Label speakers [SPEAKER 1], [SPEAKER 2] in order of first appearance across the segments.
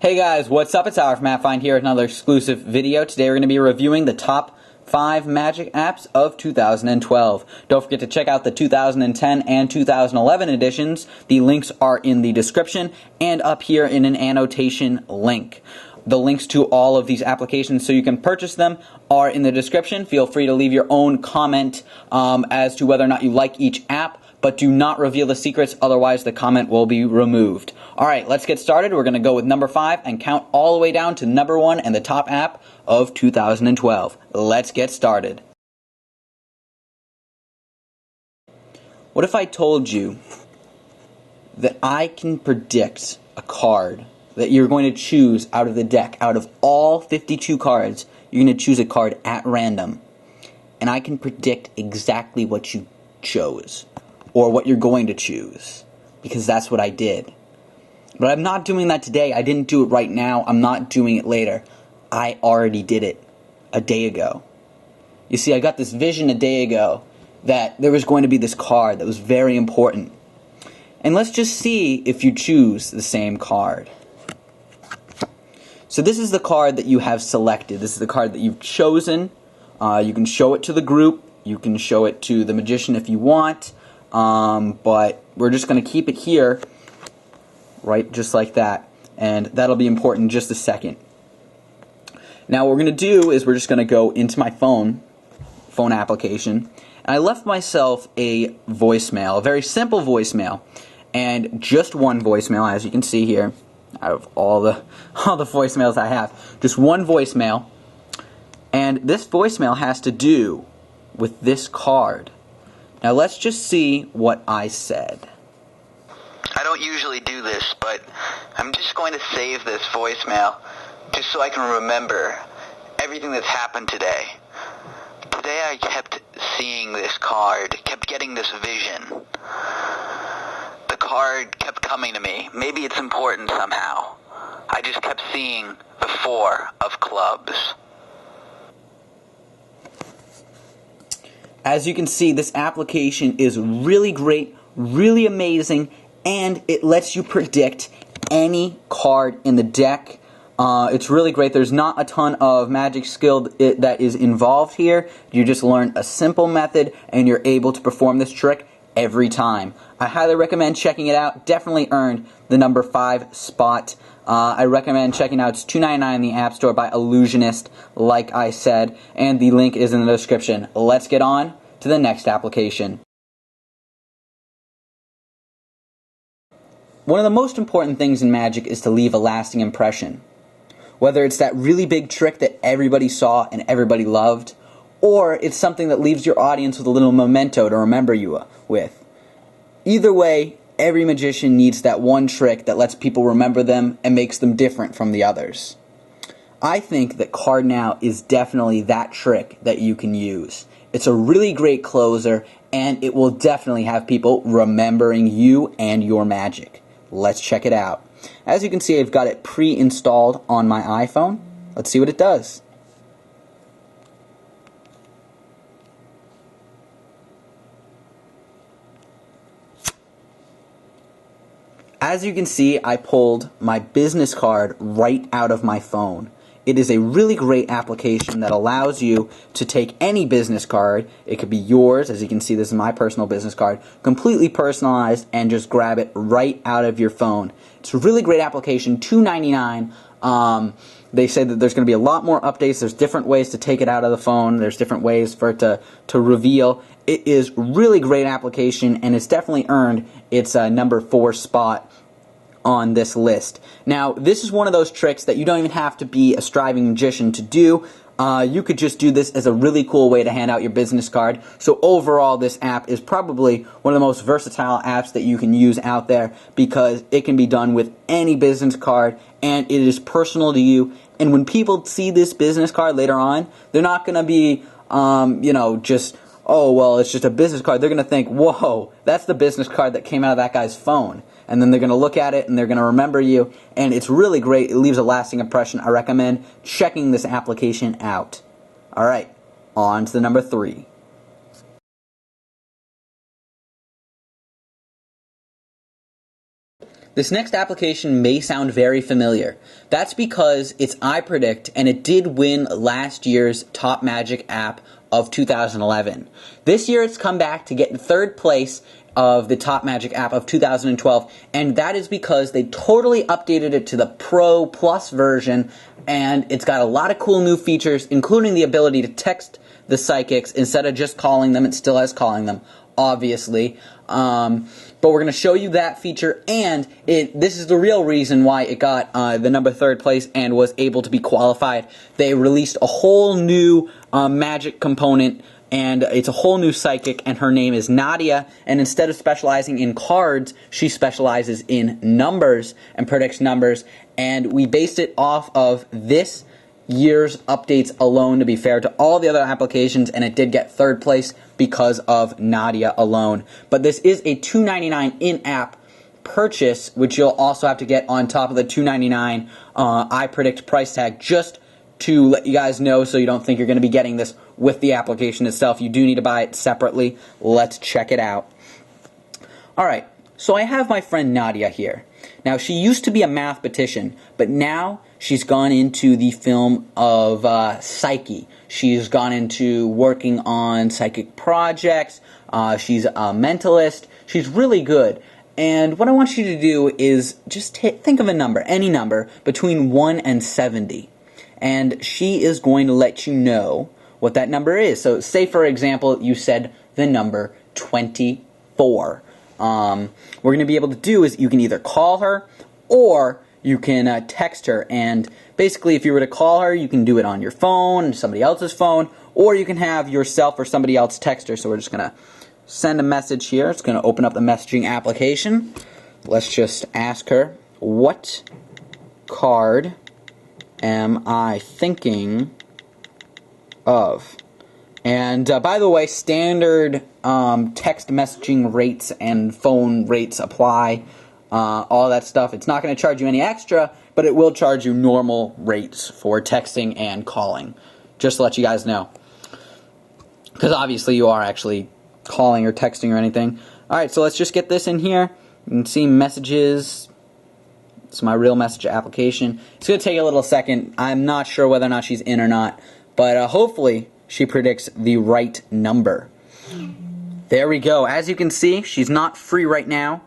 [SPEAKER 1] Hey guys, what's up? It's Our from MattFind here with another exclusive video. Today we're going to be reviewing the top 5 magic apps of 2012. Don't forget to check out the 2010 and 2011 editions. The links are in the description and up here in an annotation link. The links to all of these applications so you can purchase them are in the description. Feel free to leave your own comment as to whether or not you like each app, but do not reveal the secrets, otherwise the comment will be removed. Alright, let's get started. We're going to go with number 5 and count all the way down to number 1 and the top app of 2012. Let's get started. What if I told you that I can predict a card that you're going to choose out of the deck? Out of all 52 cards, you're going to choose a card at random, and I can predict exactly what you chose, or what you're going to choose, because that's what I did. But I'm not doing that today. I didn't do it right now. I'm not doing it later. I already did it a day ago. You see, I got this vision a day ago that there was going to be this card that was very important. And let's just see if you choose the same card. So this is the card that you have selected. This is the card that you've chosen. You can show it to the group. You can show it to the magician if you want. But we're just going to keep it here, right, just like that, and that'll be important in just a second. Now what we're going to do is we're just going to go into my phone application, and I left myself a voicemail, a very simple voicemail, and just one voicemail, as you can see here, out of all the voicemails I have, just one voicemail, and this voicemail has to do with this card. Now let's just see what I said.
[SPEAKER 2] I don't usually do this, but I'm just going to save this voicemail just so I can remember everything that's happened today. Today I kept seeing this card, kept getting this vision. The card kept coming to me. Maybe it's important somehow. I just kept seeing the 4 of clubs.
[SPEAKER 1] As you can see, this application is really great, really amazing, and it lets you predict any card in the deck. It's really great. There's not a ton of magic skill that is involved here. You just learn a simple method, and you're able to perform this trick every time. I highly recommend checking it out. Definitely earned the number 5 spot. I recommend checking out. It's $2.99 in the App Store by Illusionist, like I said, and the link is in the description. Let's get on to the next application. One of the most important things in magic is to leave a lasting impression. Whether it's that really big trick that everybody saw and everybody loved, or it's something that leaves your audience with a little memento to remember you with. Either way, every magician needs that one trick that lets people remember them and makes them different from the others. I think that Card Now is definitely that trick that you can use. It's a really great closer, and it will definitely have people remembering you and your magic. Let's check it out. As you can see, I've got it pre-installed on my iPhone. Let's see what it does. As you can see, I pulled my business card right out of my phone. It is a really great application that allows you to take any business card. It could be yours. As you can see, this is my personal business card, completely personalized, and just grab it right out of your phone. It's a really great application, $2.99. They say that there's going to be a lot more updates. There's different ways to take it out of the phone. There's different ways for it to reveal. It is really great application, and it's definitely earned its number 4 spot on this list. Now, this is one of those tricks that you don't even have to be a striving magician to do. You could just do this as a really cool way to hand out your business card. So overall, this app is probably one of the most versatile apps that you can use out there, because it can be done with any business card, and it is personal to you. And when people see this business card later on, they're not going to be, just, oh, well, it's just a business card. They're going to think, whoa, that's the business card that came out of that guy's phone. And then they're going to look at it and they're going to remember you. And it's really great. It leaves a lasting impression. I recommend checking this application out. Alright, on to the number 3. This next application may sound very familiar. That's because it's iPredict, and it did win last year's Top Magic app of 2011. This year it's come back to get in third place of the Top Magic app of 2012, and that is because they totally updated it to the Pro Plus version, and it's got a lot of cool new features, including the ability to text the psychics instead of just calling them. It still has calling them, obviously. But we're going to show you that feature, and this is the real reason why it got the number third place and was able to be qualified. They released a whole new magic component, and it's a whole new psychic, and her name is Nadia, and instead of specializing in cards, she specializes in numbers and predicts numbers, and we based it off of this year's updates alone, to be fair to all the other applications, and it did get third place because of Nadia alone. But this is a $2.99 in-app purchase, which you'll also have to get on top of the $2.99 iPredict price tag, just to let you guys know so you don't think you're going to be getting this with the application itself. You do need to buy it separately. Let's check it out. Alright, so I have my friend Nadia here. Now, she used to be a mathematician, but now she's gone into the film of psyche. She's gone into working on psychic projects. She's a mentalist. She's really good. And what I want you to do is just think of a number, any number, between 1 and 70. And she is going to let you know what that number is. So say, for example, you said the number 24. What we're going to be able to do is you can either call her or you can text her, and basically if you were to call her, you can do it on your phone, somebody else's phone, or you can have yourself or somebody else text her. So we're just going to send a message here. It's going to open up the messaging application. Let's just ask her, what card am I thinking of? And by the way, standard text messaging rates and phone rates apply, all that stuff. It's not going to charge you any extra, but it will charge you normal rates for texting and calling. Just to let you guys know. Because obviously you are actually calling or texting or anything. Alright, so let's just get this in here. You can see messages. It's my real message application. It's going to take a little second. I'm not sure whether or not she's in or not. But hopefully she predicts the right number. There we go. As you can see, she's not free right now,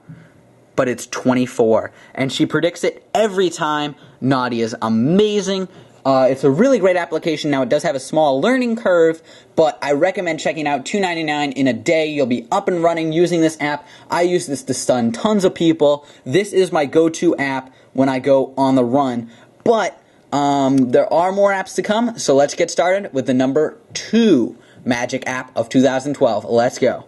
[SPEAKER 1] but it's 24. And she predicts it every time. Nadia's amazing. It's a really great application. Now, it does have a small learning curve, but I recommend checking out $2.99 in a day. You'll be up and running using this app. I use this to stun tons of people. This is my go-to app when I go on the run. But there are more apps to come, so let's get started with the number 2 magic app of 2012. Let's go.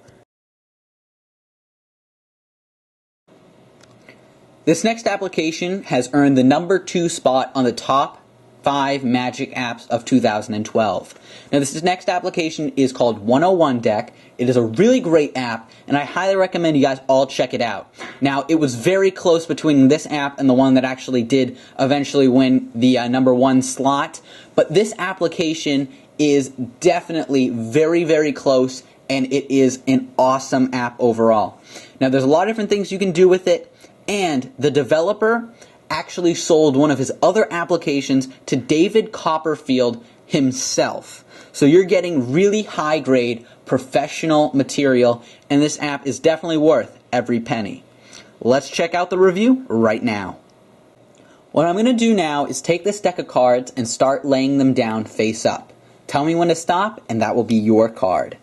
[SPEAKER 1] This next application has earned the number 2 spot on the top 5 magic apps of 2012. Now, this next application is called 101 Deck. It is a really great app, and I highly recommend you guys all check it out. Now, it was very close between this app and the one that actually did eventually win the number 1 slot, but this application is definitely very, very close, and it is an awesome app overall. Now, there's a lot of different things you can do with it, and the developer actually sold one of his other applications to David Copperfield himself. So you're getting really high-grade professional material, and this app is definitely worth every penny. Let's check out the review right now. What I'm going to do now is take this deck of cards and start laying them down face up. Tell me when to stop, and that will be your card.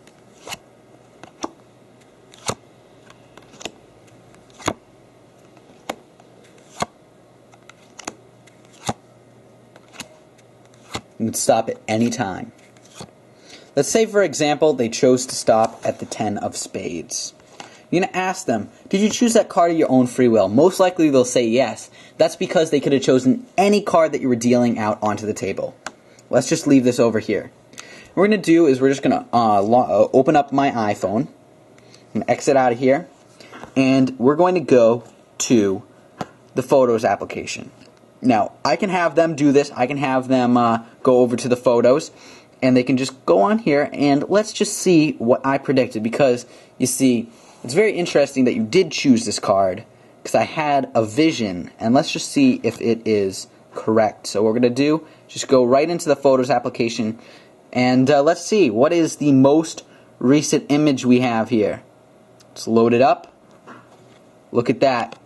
[SPEAKER 1] You can stop at any time. Let's say, for example, they chose to stop at the 10 of spades. You're going to ask them, did you choose that card of your own free will? Most likely they'll say yes. That's because they could have chosen any card that you were dealing out onto the table. Let's just leave this over here. What we're going to do is we're just going to open up my iPhone and exit out of here. And we're going to go to the Photos application. Now, I can have them do this. I can have them go over to the photos, and they can just go on here, and let's just see what I predicted, because, you see, it's very interesting that you did choose this card, because I had a vision, and let's just see if it is correct. So what we're going to do, just go right into the Photos application, and let's see, what is the most recent image we have here? Let's load it up. Look at that.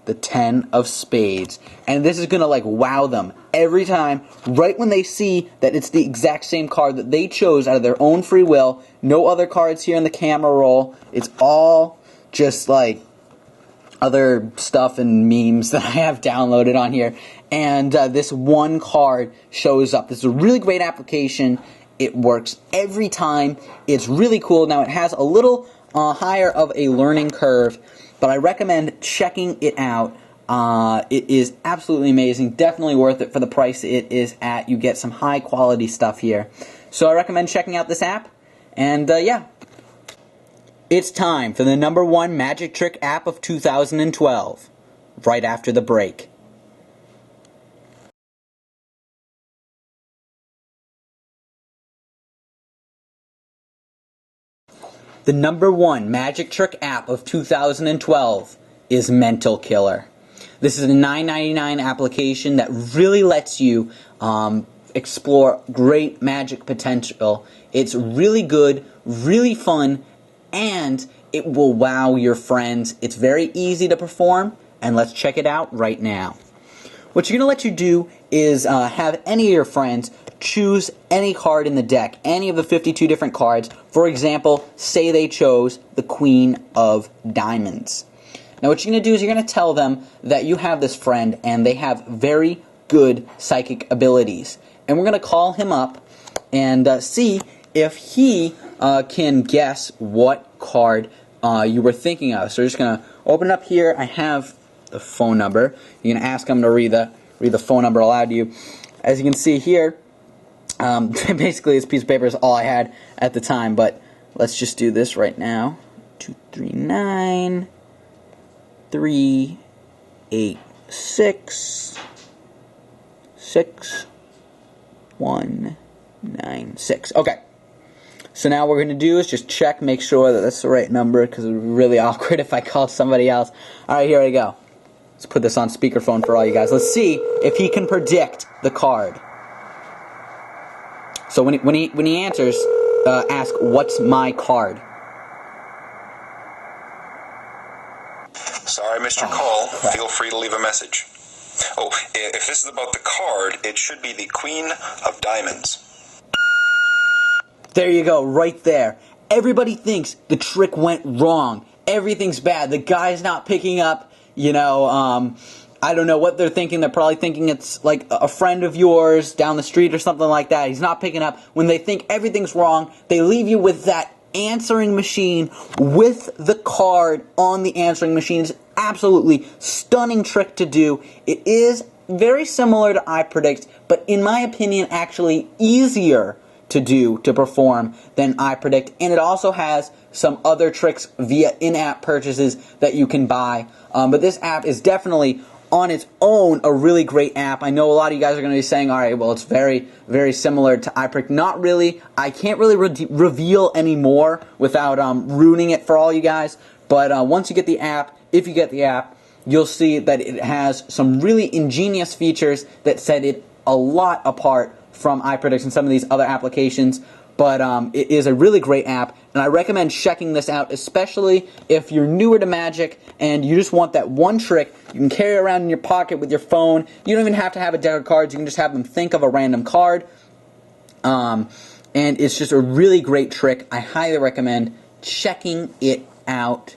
[SPEAKER 1] The 10 of spades. And this is going to like wow them every time, right when they see that it's the exact same card that they chose out of their own free will. No other cards here in the camera roll. It's all just like other stuff and memes that I have downloaded on here. And this one card shows up. This is a really great application. It works every time. It's really cool. Now it has a little higher of a learning curve, but I recommend checking it out. It is absolutely amazing. Definitely worth it for the price it is at. You get some high quality stuff here. So I recommend checking out this app. And yeah, it's time for the #1 magic trick app of 2012. Right after the break. The #1 magic trick app of 2012 is Mental Killer. This is a $9.99 application that really lets you explore great magic potential. It's really good, really fun, and it will wow your friends. It's very easy to perform, and let's check it out right now. What you're going to let you do is have any of your friends choose any card in the deck, any of the 52 different cards. For example, say they chose the Queen of Diamonds. Now what you're going to do is you're going to tell them that you have this friend and they have very good psychic abilities. And we're going to call him up and see if he can guess what card you were thinking of. So we're just going to open up here. I have the phone number. You're going to ask him to read the phone number aloud to you. As you can see here, basically this piece of paper is all I had at the time, but let's just do this right now. 239 386 6196. Okay. So now what we're going to do is just check, make sure that that's the right number, because it would be really awkward if I called somebody else. Alright, here we go. Let's put this on speakerphone for all you guys. Let's see if he can predict the card. So when he answers, ask, "What's my card?"
[SPEAKER 3] Sorry, Mr. Call. Feel free to leave a message. Oh, if this is about the card, it should be the Queen of Diamonds.
[SPEAKER 1] There you go, right there. Everybody thinks the trick went wrong. Everything's bad. The guy's not picking up, I don't know what they're thinking. They're probably thinking it's like a friend of yours down the street or something like that. He's not picking up. When they think everything's wrong, they leave you with that answering machine with the card on the answering machine. It's absolutely stunning trick to do. It is very similar to iPredict, but in my opinion, actually easier to do, to perform, than iPredict. And it also has some other tricks via in-app purchases that you can buy. But this app is definitely on its own a really great app. I know a lot of you guys are going to be saying, alright, well, it's very, very similar to iPredict. Not really. I can't really reveal any more without ruining it for all you guys. But once you get the app, if you get the app, you'll see that it has some really ingenious features that set it a lot apart from iPredict and some of these other applications. But it is a really great app, and I recommend checking this out, especially if you're newer to Magic and you just want that one trick you can carry around in your pocket with your phone. You don't even have to have a deck of cards. You can just have them think of a random card. And it's just a really great trick. I highly recommend checking it out.